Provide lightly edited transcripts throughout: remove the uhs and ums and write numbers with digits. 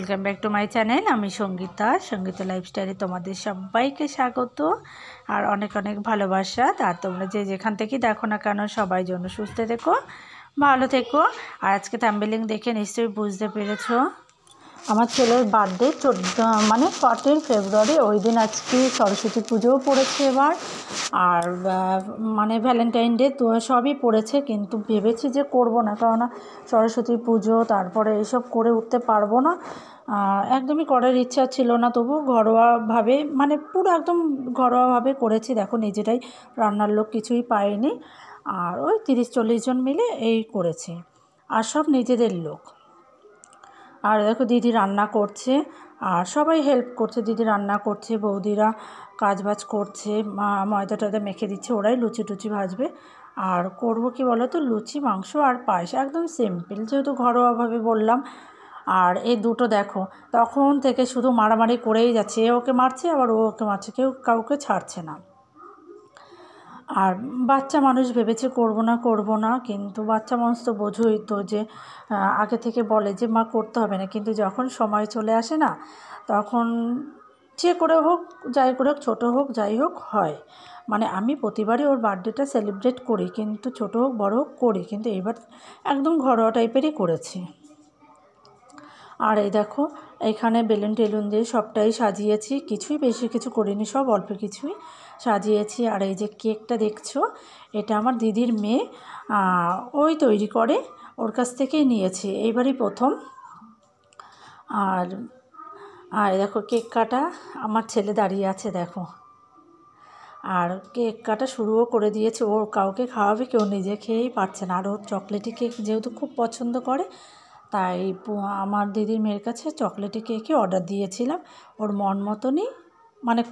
Welcome back to my channel आमी संगीता संगीता लाइफस्टाइले तुम्हारे सबाइके स्वागत और अनेक अनेक भालोबासा और तोमरा जे जेखान थेके देखो ना केन सबाई जन्य सुस्थ थेको भालो थेको। और आज के थाम्बनेल देखे निश्चयई बुझते पेरेछो আমার ছেলের বার্থডে 14 ফেব্রুয়ারি ওই দিন আজকে সরস্বতী পুজোও পড়েছে এবার আর ভ্যালেন্টাইন ডে তো সবই পড়েছে কিন্তু ভেবেছি যে করব না কারণ সরস্বতী পুজো তারপরে এইসব করে উঠতে পারবো না একদমই করার ইচ্ছা ছিল না তবু ঘরোয়াভাবে পুরো একদম ঘরোয়াভাবে করেছি। দেখো নিজেরাই রান্নার লোক কিছুই পাইনি আর ওই 30-40 জন মিলে এই করেছি আর সব নিজেদের লোক। আর দেখো দিদি রান্না করছে আর সবাই হেল্প করছে দিদি রান্না করছে বৌদিরা কাজবাজ করছে ময়দা টয়দা মেখে দিচ্ছে ওরাই লুচি টুচি ভাজবে আর করব কি বলো তো লুচি মাংস আর পায়েস একদম সিম্পল যেহেতু ঘরোয়াভাবে বললাম। আর এই দুটো দেখো তখন থেকে শুধু মারামারি করেই যাচ্ছে এ ওকে মারছে আবার ও ওকে মারছে কেউ কাউকে ছাড়ছে না। আর বাচ্চা মানুষ ভেবেছে করব না কিন্তু বাচ্চা মানুষ তো বোঝোই তো যে আগে থেকে বলে যে মা করতে হবে না কিন্তু যখন সময় চলে আসে না তখন যে করে হোক যাই করে হোক ছোটো হোক যাই হোক হয়। আমি প্রতিবারই ওর বার্থডেটা সেলিব্রেট করি কিন্তু ছোটো হোক বড় হোক করি কিন্তু এবার একদম ঘরোয়া টাইপেরই করেছি। আর এই দেখো এইখানে বেলুন টেলুন দিয়ে সবটাই সাজিয়েছি কিছুই বেশি কিছু করিনি সব অল্প কিছুই সাজিয়েছি। আর এই যে কেকটা দেখছো এটা আমার দিদির মেয়ে ওই তৈরি করে ওর কাছ থেকেই নিয়েছি এইবারই প্রথম। আর আর দেখো কেক কাটা আমার ছেলে দাঁড়িয়ে আছে দেখো আর কেক কাটা শুরুও করে দিয়েছে ও কাউকে খাওয়াবে কেউ নিজে খেয়েই পারছে না আর ওর চকলেটি কেক যেহেতু খুব পছন্দ করে তাই আমার দিদির মেয়ের কাছে চকলেটি কেকই অর্ডার দিয়েছিলাম ওর মন মতনই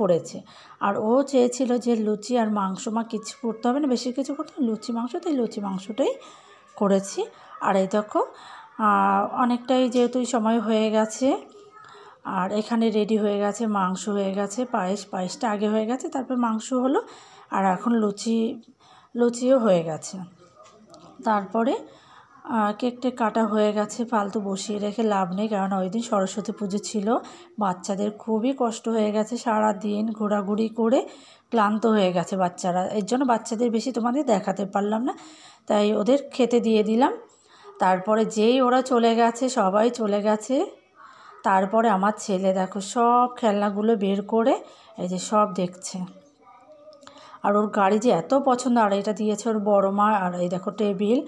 করেছে। আর ও চেয়েছিল যে লুচি আর মাংস কিছু করতে হবে না বেশি কিছু করতে লুচি মাংস তাই লুচি মাংসটাই করেছি। আর এই দেখো অনেকটাই যেহেতু সময় হয়ে গেছে আর এখানে রেডি হয়ে গেছে মাংস হয়ে গেছে পায়েসটা আগে হয়ে গেছে তারপর মাংস হলো আর এখন লুচিও হয়ে গেছে। তারপরে কেকটা কাটা হয়ে গেছে ফালতু বসিয়ে রেখে লাভ নেই কারণ ওই দিন সরস্বতী পুজো ছিল বাচ্চাদের খুবই কষ্ট হয়ে গেছে সারা দিন ঘোরাঘুরি করে ক্লান্ত হয়ে গেছে বাচ্চারা এর জন্য বাচ্চাদের বেশি তোমাদের দেখাতে পারলাম না তাই ওদের খেতে দিয়ে দিলাম। তারপরে যেই ওরা চলে গেছে সবাই চলে গেছে তারপরে আমার ছেলে দেখো সব খেলনাগুলো বের করে এই যে সব দেখছে আর ওর গাড়ি যে এত পছন্দ আর এটা দিয়েছে ওর বড় মা আর এই দেখো টেবিল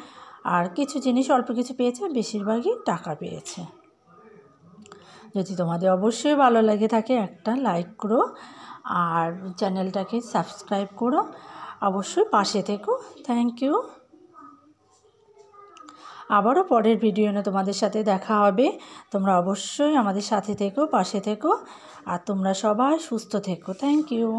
আর কিছু জিনিস অল্প কিছু পেয়েছে বেশিরভাগই টাকা পেয়েছে। যদি তোমাদের অবশ্যই ভালো লেগে থাকে একটা লাইক করো আর চ্যানেলটাকে সাবস্ক্রাইব করো অবশ্যই পাশে থেকো থ্যাংক ইউ। আবারও পরের ভিডিও নিয়ে তোমাদের সাথে দেখা হবে তোমরা অবশ্যই আমাদের সাথে থেকো পাশে থেকো আর তোমরা সবাই সুস্থ থেকো থ্যাংক ইউ।